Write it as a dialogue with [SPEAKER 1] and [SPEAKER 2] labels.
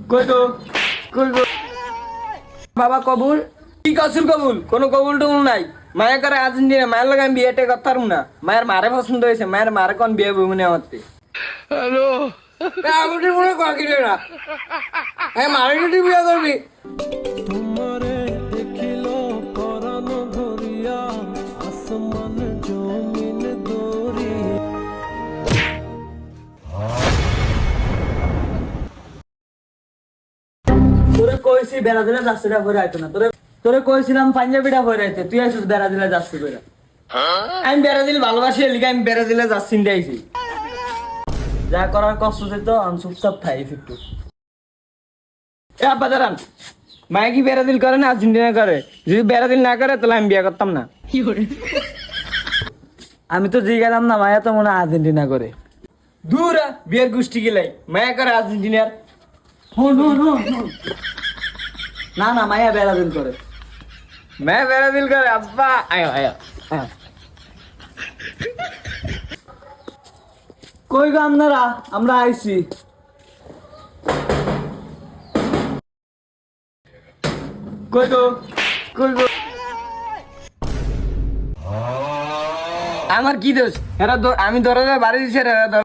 [SPEAKER 1] কই গো কই গো বাবা কবুল কি কসুর কবুল কোনো কবুল টবুল নাই মায়া করে আর্জেন্টিনা মায়ের লগে আমি বিয়েটা করতে পারবো না মায়ের মারে পছন্দ হয়েছে মায়ের মারে কোন বিয়ে বই মনে আমারতে হ্যালো আমি মনে করি না হ্যাঁ মারে কি বিয়ে করবি
[SPEAKER 2] তোমারে দেখিল পরাণ ধরিয়া আসমান জমিন দরি।
[SPEAKER 3] তোরে কইছি বেড়া দিলে যাচ্ছিটা ভরে আইতো না তোরে কইছিলাম পাঞ্জাবিটা ভরে আইতে তুই আসিস বেড়া দিলে যাচ্ছি বেড়া
[SPEAKER 1] আমি ব্রাজিল ভালোবাসি এলিকে আমি ব্রাজিলে যাচ্ছি আইছি
[SPEAKER 3] যা করার কষ্ট যেত আমি চুপচাপ থাই একটু
[SPEAKER 1] এ আব্বা দাঁড়ান মায়া কি ব্রাজিল করে না আর্জেন্টিনা করে যদি ব্রাজিল না করে তাহলে আমি বিয়ে করতাম না
[SPEAKER 3] আমি তো জিজ্ঞাসাম না মায়া তো মনে হয় আর্জেন্টিনা করে
[SPEAKER 1] দূর বিয়ের গোষ্ঠী গেলাই মায়া করে আর্জেন্টিনার
[SPEAKER 3] হুন হুন হুন হুন। না না মায়া বেড়া দিল করে
[SPEAKER 1] মায়া ব্রাজিল করে আব্বা আয় আয় আয়
[SPEAKER 3] কই গো আপনারা আমরা আইছি
[SPEAKER 1] কই গো কই গো আমার কি দোষ এরা আমি দরজা বাড়ি দিছে